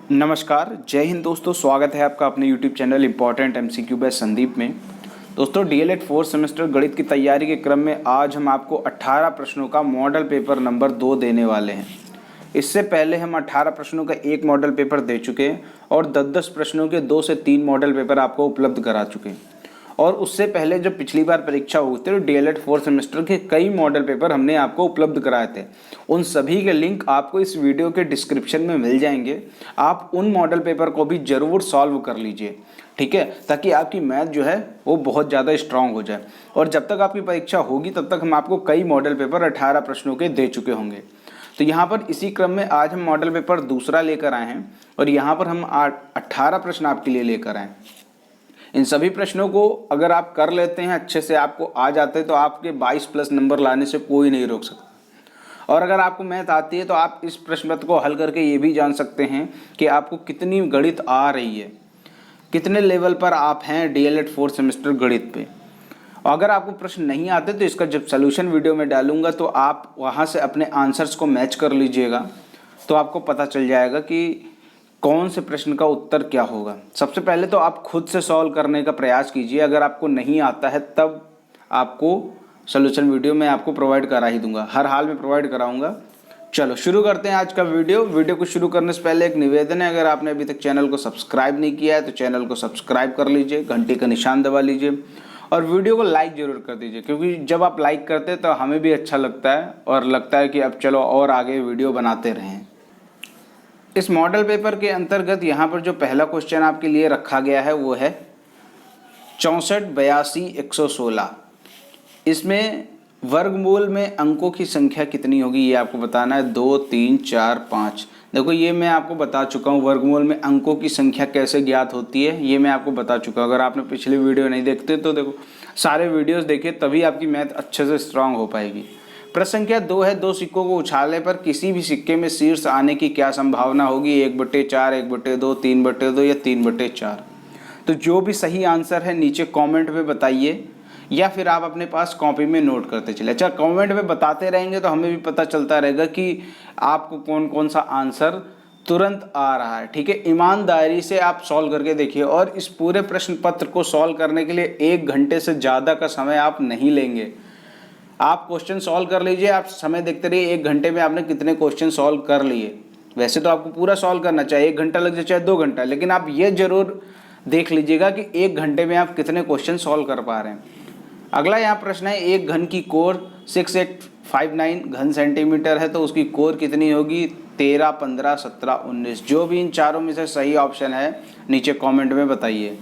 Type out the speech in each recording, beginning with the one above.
नमस्कार, जय हिंद दोस्तों। स्वागत है आपका अपने YouTube channel important MCQ by Sandeep में। दोस्तों DLED 4th सेमेस्टर गणित की तैयारी के क्रम में आज हम आपको 18 प्रश्नों का मॉडल पेपर नंबर 2 देने वाले हैं। इससे पहले हम 18 प्रश्नों का एक मॉडल पेपर दे चुके हैं और 10-10 प्रश्नों के 2 से 3 मॉडल पेपर आपको उपलब्ध करा चुके हैं। और उससे पहले जब पिछली बार परीक्षा हुई थी तो DLED 4th सेमेस्टर के कई मॉडल पेपर हमने आपको उपलब्ध कराए थे। उन सभी के लिंक आपको इस वीडियो के डिस्क्रिप्शन में मिल जाएंगे। आप उन मॉडल पेपर को भी ज़रूर सॉल्व कर लीजिए, ठीक है, ताकि आपकी मैथ जो है वो बहुत ज़्यादा स्ट्रांग हो जाए। और जब तक आपकी परीक्षा होगी तब तक हम आपको कई मॉडल पेपर 18 प्रश्नों के दे चुके होंगे। तो यहाँ पर इसी क्रम में आज हम मॉडल पेपर दूसरा लेकर आए हैं और यहाँ पर हम 18 प्रश्न आपके लिए लेकर आए। इन सभी प्रश्नों को अगर आप कर लेते हैं, अच्छे से आपको आ जाते हैं, तो आपके 22+ नंबर लाने से कोई नहीं रोक सकता। और अगर आपको मैथ आती है तो आप इस प्रश्न पत्र को हल करके ये भी जान सकते हैं कि आपको कितनी गणित आ रही है, कितने लेवल पर आप हैं DLED 4th सेमेस्टर गणित पे। अगर आपको प्रश्न नहीं आते तो इसका जब सोल्यूशन वीडियो में डालूंगा तो आप वहाँ से अपने आंसर्स को मैच कर लीजिएगा, तो आपको पता चल जाएगा कि कौन से प्रश्न का उत्तर क्या होगा। सबसे पहले तो आप खुद से सॉल्व करने का प्रयास कीजिए। अगर आपको नहीं आता है तब आपको सोल्यूशन वीडियो मैं आपको प्रोवाइड करा ही दूंगा, हर हाल में प्रोवाइड कराऊंगा। चलो शुरू करते हैं आज का वीडियो को शुरू करने से पहले एक निवेदन है, अगर आपने अभी तक चैनल को सब्सक्राइब नहीं किया है तो चैनल को सब्सक्राइब कर लीजिए, घंटी का निशान दबा लीजिए और वीडियो को लाइक ज़रूर कर दीजिए, क्योंकि जब आप लाइक करते हैं तो हमें भी अच्छा लगता है और लगता है कि अब चलो और आगे वीडियो बनाते रहें। इस मॉडल पेपर के अंतर्गत यहाँ पर जो पहला क्वेश्चन आपके लिए रखा गया है वो है 64, 82, 116। इसमें वर्गमूल में अंकों की संख्या कितनी होगी ये आपको बताना है। 2, 3, 4, 5। देखो ये मैं आपको बता चुका हूँ, वर्गमूल में अंकों की संख्या कैसे ज्ञात होती है ये मैं आपको बता चुका हूँ। अगर आपने पिछली वीडियो नहीं देखते तो देखो सारे वीडियोज़ देखिए, तभी आपकी मैथ अच्छे से स्ट्रांग हो पाएगी। प्रश्न संख्या 2 है, 2 सिक्कों को उछालने पर किसी भी सिक्के में शीर्ष आने की क्या संभावना होगी। 1/4, 1/2, 3/2 या 3/4। तो जो भी सही आंसर है नीचे कमेंट में बताइए या फिर आप अपने पास कॉपी में नोट करते चले। अच्छा, कमेंट में बताते रहेंगे तो हमें भी पता चलता रहेगा कि आपको कौन कौन सा आंसर तुरंत आ रहा है, ठीक है। ईमानदारी से आप सॉल्व करके देखिए और इस पूरे प्रश्न पत्र को सॉल्व करने के लिए 1 घंटे से ज़्यादा का समय आप नहीं लेंगे। आप क्वेश्चन सॉल्व कर लीजिए, आप समय देखते रहिए 1 घंटे में आपने कितने क्वेश्चन सॉल्व कर लिए। वैसे तो आपको पूरा सॉल्व करना चाहिए, 1 घंटा लग जाए चाहे 2 घंटा, लेकिन आप ये जरूर देख लीजिएगा कि 1 घंटे में आप कितने क्वेश्चन सॉल्व कर पा रहे हैं। अगला यहाँ प्रश्न है, एक घन की कोर 6859 घन सेंटीमीटर है तो उसकी कोर कितनी होगी। 13, 15, 17, 19। जो भी इन चारों में से सही ऑप्शन है नीचे कॉमेंट में बताइए।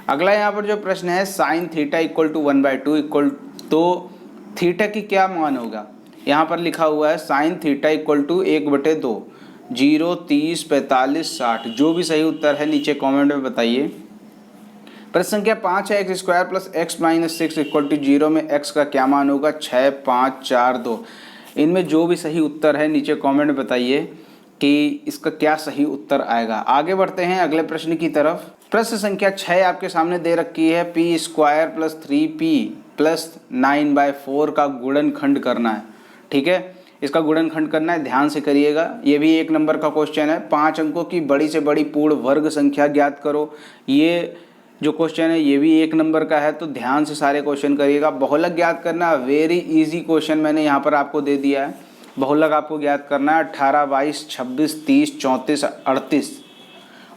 अगला यहाँ पर जो प्रश्न है, sine theta equal to 1/2 equal, तो थीटा की क्या मान होगा। यहाँ पर लिखा हुआ है साइन थीटा इक्वल टू 1/2, 0, 30, 45, 60। जो भी सही उत्तर है नीचे कमेंट में बताइए। प्रश्न संख्या 5 है, x² + x - 6 इक्वल टू 0 में x का क्या मान होगा। 6, 5, 4, 2। इनमें जो भी सही उत्तर है नीचे कमेंट में बताइए कि इसका क्या सही उत्तर आएगा। आगे बढ़ते हैं अगले प्रश्न की तरफ। प्रश्न संख्या 6 आपके सामने दे रखी है, p² + 3p + 9/4 का गुणनखंड करना है, ठीक है। इसका गुणनखंड करना है, ध्यान से करिएगा। ये भी 1 नंबर का क्वेश्चन है। 5 अंकों की बड़ी से बड़ी पूर्ण वर्ग संख्या ज्ञात करो। ये जो क्वेश्चन है ये भी 1 नंबर का है, तो ध्यान से सारे क्वेश्चन करिएगा। बहुलक ज्ञात करना, वेरी इजी क्वेश्चन मैंने यहाँ पर आपको दे दिया है। बहुलक आपको ज्ञात करना है 18, 22, 26, 30, 34, 38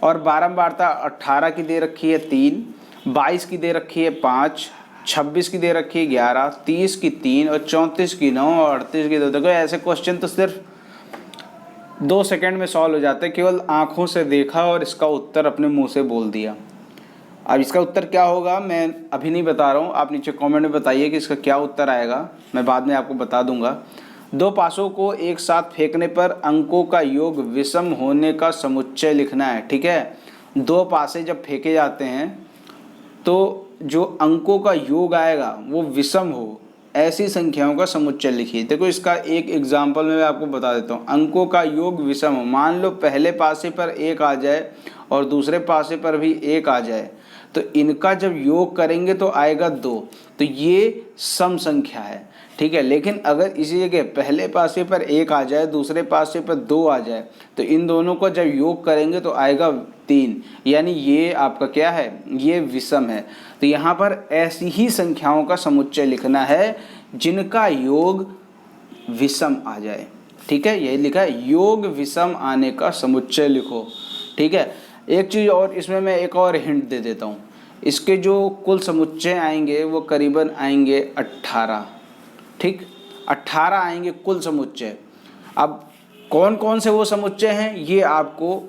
और बारंबारता 18 की दे रखी है 3, 22 की दे रखी है 5, 26 की दे रखी है 11, 30 की 3 और 34 की 9 और 38 की 2। देखो ऐसे क्वेश्चन तो सिर्फ 2 सेकंड में सॉल्व हो जाते हैं, केवल आंखों से देखा और इसका उत्तर अपने मुंह से बोल दिया। अब इसका उत्तर क्या होगा मैं अभी नहीं बता रहा हूँ, आप नीचे कमेंट में बताइए कि इसका क्या उत्तर आएगा, मैं बाद में आपको बता दूंगा। 2 पासों को एक साथ फेंकने पर अंकों का योग विषम होने का समुच्चय लिखना है, ठीक है। 2 पासे जब फेंके जाते हैं तो जो अंकों का योग आएगा वो विषम हो, ऐसी संख्याओं का समुच्चय लिखिए। देखो इसका एक एग्जाम्पल मैं आपको बता देता हूँ। अंकों का योग विषम हो, मान लो पहले पासे पर 1 आ जाए और दूसरे पासे पर भी 1 आ जाए, तो इनका जब योग करेंगे तो आएगा 2, तो ये सम संख्या है, ठीक है। लेकिन अगर इसी जगह पहले पासे पर 1 आ जाए, दूसरे पासे पर 2 आ जाए, तो इन दोनों को जब योग करेंगे तो आएगा 3, यानी ये आपका क्या है, ये विषम है। तो यहाँ पर ऐसी ही संख्याओं का समुच्चय लिखना है जिनका योग विषम आ जाए। ठीक है, यही लिखा है, योग विषम आने का समुच्चय लिखो। ठीक है। एक चीज़ और इसमें मैं एक और हिंट दे देता हूँ, इसके जो कुल समुच्चय आएंगे वो करीबन आएंगे 18। ठीक, 18 आएंगे कुल समुच्चय। अब कौन कौन से वो समुच्चय हैं ये आपको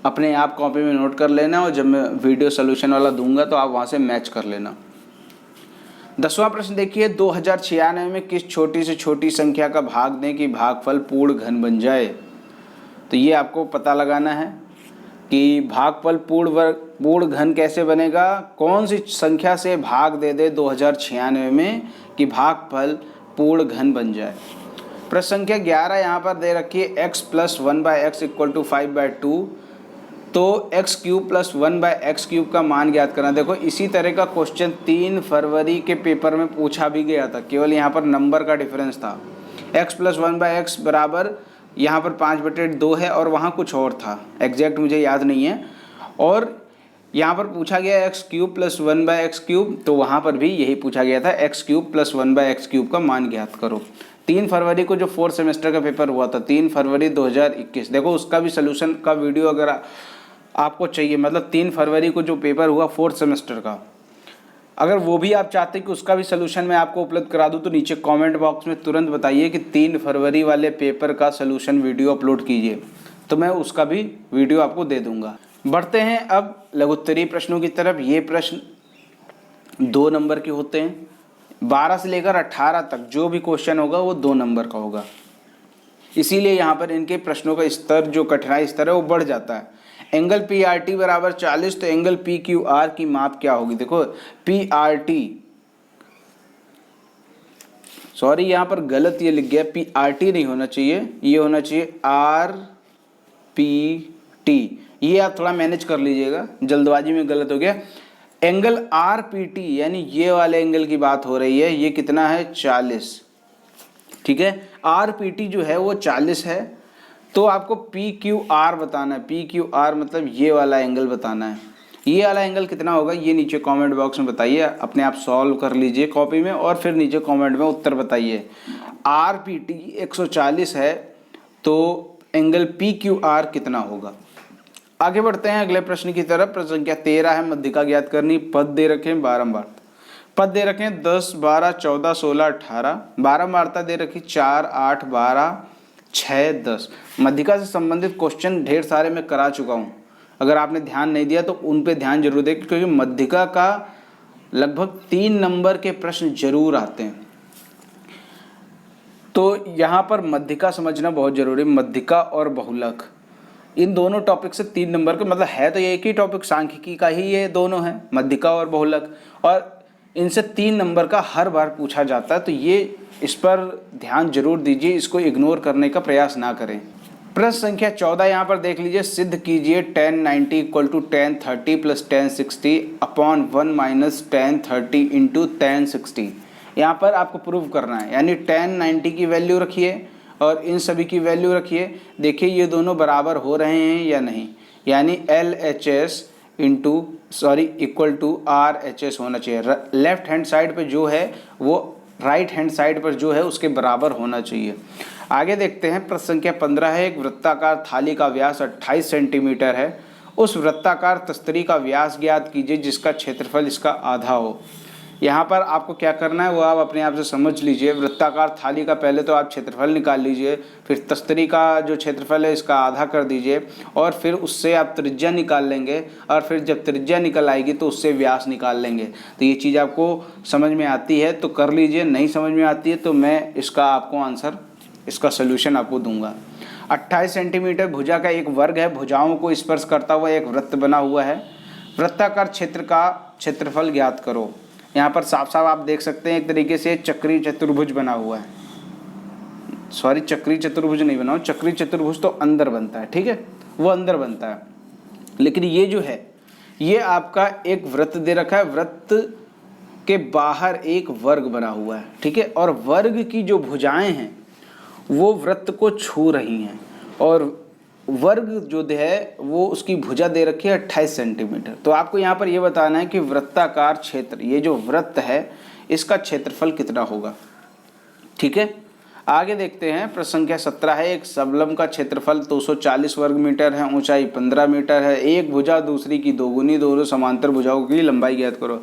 अपने आप कॉपी में नोट कर लेना, और जब मैं वीडियो सोल्यूशन वाला दूंगा तो आप वहाँ से मैच कर लेना। 10वां प्रश्न देखिए, 2096 में किस छोटी से छोटी संख्या का भाग दें कि भागफल पूर्ण घन बन जाए। तो ये आपको पता लगाना है कि भागफल पूर्ण घन कैसे बनेगा, कौन सी संख्या से भाग दे दे 2096 में कि भागफल पूर्ण घन बन जाए। प्रश्न संख्या 11 यहाँ पर दे रखी है, x + 1/x = 5/2, तो x³ + 1/x³ का मान ज्ञात करना। देखो इसी तरह का क्वेश्चन 3 फरवरी के पेपर में पूछा भी गया था, केवल यहाँ पर नंबर का डिफरेंस था। x + 1/x बराबर यहाँ पर 5/2 है और वहाँ कुछ और था, एग्जैक्ट मुझे याद नहीं है। और यहाँ पर पूछा गया x³ + 1/x³, तो वहाँ पर भी यही पूछा गया था, x³ + 1/x³ का मान ज्ञात करो। 3 फरवरी को जो 4th सेमेस्टर का पेपर हुआ था, 3 फरवरी 2021, देखो उसका भी सोल्यूशन का वीडियो अगर आपको चाहिए, मतलब 3 फरवरी को जो पेपर हुआ 4th सेमेस्टर का, अगर वो भी आप चाहते हैं कि उसका भी सलूशन मैं आपको उपलब्ध करा दूं, तो नीचे कमेंट बॉक्स में तुरंत बताइए कि 3 फरवरी वाले पेपर का सलूशन वीडियो अपलोड कीजिए, तो मैं उसका भी वीडियो आपको दे दूंगा। बढ़ते हैं अब लघुत्तरीय प्रश्नों की तरफ। ये प्रश्न 2 नंबर के होते हैं। 12 से लेकर 18 तक जो भी क्वेश्चन होगा वो 2 नंबर का होगा, इसीलिए यहाँ पर इनके प्रश्नों का स्तर, जो कठिनाई स्तर है वो बढ़ जाता है। एंगल PRT बराबर 40, तो एंगल PQR की माप क्या होगी। देखो PRT, सॉरी यहाँ पर गलत ये लिख गया, PRT नहीं होना चाहिए, ये होना चाहिए RPT। ये आप थोड़ा मैनेज कर लीजिएगा, जल्दबाजी में गलत हो गया। एंगल RPT यानी ये वाले एंगल की बात हो रही है, ये कितना है, 40। ठीक है, RPT जो है वो 40 है, तो आपको PQR बताना है। PQR मतलब ये वाला एंगल बताना है। ये वाला एंगल कितना होगा ये नीचे कमेंट बॉक्स में बताइए, अपने आप सॉल्व कर लीजिए कॉपी में और फिर नीचे कमेंट में उत्तर बताइए। RPT 140 है, तो एंगल PQR कितना होगा। आगे बढ़ते हैं अगले प्रश्न की तरफ। प्रश्न संख्या 13 है, मध्यिका ज्ञात करनी। पद दे रखे हैं बारंबार, पद दे रखे हैं 10, 12, 14, 16, 18। बारंबारता दे रखी 4, 8, 12, 6, 10। मध्यिका से संबंधित क्वेश्चन ढेर सारे मैं करा चुका हूँ, अगर आपने ध्यान नहीं दिया तो उन पे ध्यान जरूर दें, क्योंकि मध्यिका का लगभग 3 नंबर के प्रश्न जरूर आते हैं। तो यहाँ पर मध्यिका समझना बहुत जरूरी है। मध्यिका और बहुलक, इन दोनों टॉपिक से 3 नंबर के, मतलब है तो एक ही टॉपिक, सांख्यिकी का ही ये दोनों है, मध्यिका और बहुलक, और इनसे 3 नंबर का हर बार पूछा जाता है। तो ये इस पर ध्यान जरूर दीजिए, इसको इग्नोर करने का प्रयास ना करें। प्रश्न संख्या 14 यहाँ पर देख लीजिए, सिद्ध कीजिए tan 90 = tan 30 + tan 60 upon 1 - tan 30 × tan 60। यहाँ पर आपको प्रूव करना है, यानी tan 90 की वैल्यू रखिए और इन सभी की वैल्यू रखिए। देखिए ये दोनों बराबर हो रहे हैं या नहीं, यानी LHS = RHS होना चाहिए। लेफ्ट हैंड साइड पे जो है वो राइट हैंड साइड पर जो है उसके बराबर होना चाहिए। आगे देखते हैं। प्रश्न संख्या 15 है, एक वृत्ताकार थाली का व्यास 28 सेंटीमीटर है। उस वृत्ताकार तस्तरी का व्यास ज्ञात कीजिए जिसका क्षेत्रफल इसका आधा हो। यहाँ पर आपको क्या करना है वो आप अपने आप से समझ लीजिए। वृत्ताकार थाली का पहले तो आप क्षेत्रफल निकाल लीजिए, फिर तस्तरी का जो क्षेत्रफल है इसका आधा कर दीजिए, और फिर उससे आप त्रिज्या निकाल लेंगे, और फिर जब त्रिज्या निकल आएगी तो उससे व्यास निकाल लेंगे। तो ये चीज़ आपको समझ में आती है तो कर लीजिए, नहीं समझ में आती है तो मैं इसका आपको आंसर, इसका सोल्यूशन आपको दूंगा। 28 सेंटीमीटर भुजा का एक वर्ग है, भुजाओं को स्पर्श करता हुआ एक वृत्त बना हुआ है। वृत्ताकार क्षेत्र का क्षेत्रफल ज्ञात करो। यहाँ पर साफ साफ आप देख सकते हैं एक तरीके से चक्रीय चतुर्भुज बना हुआ है, सॉरी चक्रीय चतुर्भुज नहीं बना, चक्रीय चतुर्भुज तो अंदर बनता है, ठीक है, वो अंदर बनता है। लेकिन ये जो है ये आपका एक वृत्त दे रखा है, वृत्त के बाहर एक वर्ग बना हुआ है, ठीक है, और वर्ग की जो भुजाएं हैं वो वृत्त को छू रही हैं, और वर्ग जो है वो उसकी भुजा दे रखी है 28 सेंटीमीटर। तो आपको यहाँ पर ये बताना है कि वृत्ताकार क्षेत्र, ये जो वृत्त है इसका क्षेत्रफल कितना होगा, ठीक है। आगे देखते हैं, प्रश्न संख्या 17 है, एक सबलम का क्षेत्रफल 240 वर्ग मीटर है, ऊंचाई 15 मीटर है, एक भुजा दूसरी की दोगुनी, दोनों समांतर भुजाओं की लंबाई ज्ञात करो।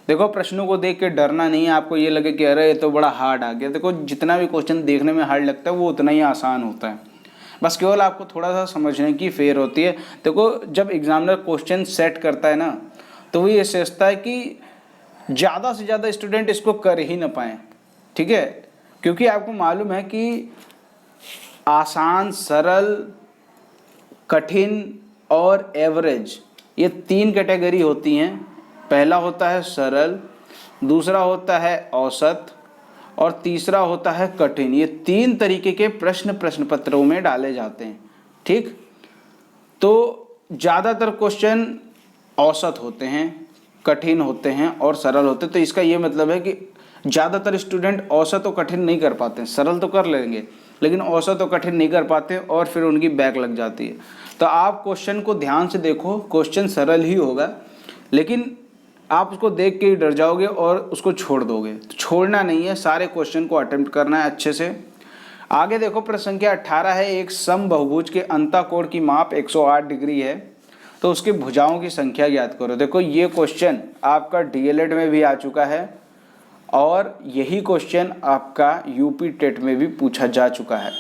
देखो प्रश्नों को देख के डरना नहीं है, आपको ये लगे कि अरे ये तो बड़ा हार्ड आ गया। देखो जितना भी क्वेश्चन देखने में हार्ड लगता है वो उतना ही आसान होता है, बस केवल आपको थोड़ा सा समझने की फेर होती है। देखो जब एग्जामिनर क्वेश्चन सेट करता है ना तो वो ये सोचता है कि ज़्यादा से ज़्यादा स्टूडेंट इसको कर ही ना पाएँ, ठीक है, क्योंकि आपको मालूम है कि आसान, सरल, कठिन और एवरेज, ये 3 कैटेगरी होती हैं। पहला होता है सरल, दूसरा होता है औसत और तीसरा होता है कठिन। ये 3 तरीके के प्रश्न पत्रों में डाले जाते हैं, ठीक। तो ज़्यादातर क्वेश्चन औसत होते हैं, कठिन होते हैं और सरल होते हैं। तो इसका ये मतलब है कि ज़्यादातर स्टूडेंट औसत और कठिन नहीं कर पाते हैं, सरल तो कर लेंगे लेकिन औसत और कठिन नहीं कर पाते और फिर उनकी बैक लग जाती है। तो आप क्वेश्चन को ध्यान से देखो, क्वेश्चन सरल ही होगा लेकिन आप उसको देख के ही डर जाओगे और उसको छोड़ दोगे। तो छोड़ना नहीं है, सारे क्वेश्चन को अटेम्प्ट करना है अच्छे से। आगे देखो, प्रश्न संख्या 18 है, एक समबाहुभुज के अंतःकोण की माप 108 डिग्री है, तो उसकी भुजाओं की संख्या ज्ञात करो। देखो ये क्वेश्चन आपका डीएलएड में भी आ चुका है और यही क्वेश्चन आपका यूपी टेट में भी पूछा जा चुका है।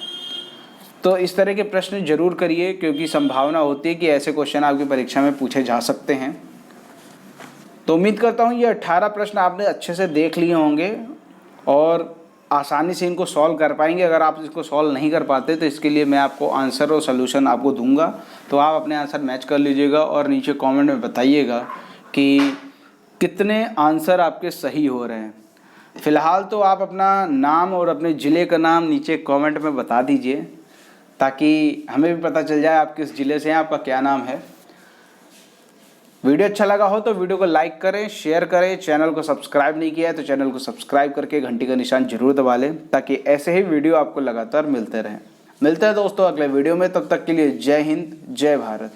तो इस तरह के प्रश्न जरूर करिए क्योंकि संभावना होती है कि ऐसे क्वेश्चन आपकी परीक्षा में पूछे जा सकते हैं। तो उम्मीद करता हूँ ये 18 प्रश्न आपने अच्छे से देख लिए होंगे और आसानी से इनको सॉल्व कर पाएंगे। अगर आप इसको सॉल्व नहीं कर पाते तो इसके लिए मैं आपको आंसर और सलूशन आपको दूंगा, तो आप अपने आंसर मैच कर लीजिएगा और नीचे कमेंट में बताइएगा कि कितने आंसर आपके सही हो रहे हैं। फ़िलहाल तो आप अपना नाम और अपने ज़िले का नाम नीचे कमेंट में बता दीजिए ताकि हमें भी पता चल जाए आप किस ज़िले से हैं, आपका क्या नाम है। वीडियो अच्छा लगा हो तो वीडियो को लाइक करें, शेयर करें, चैनल को सब्सक्राइब नहीं किया है तो चैनल को सब्सक्राइब करके घंटी का निशान जरूर दबा लें ताकि ऐसे ही वीडियो आपको लगातार मिलते रहें। मिलते हैं दोस्तों अगले वीडियो में, तब तक के लिए जय हिंद, जय भारत।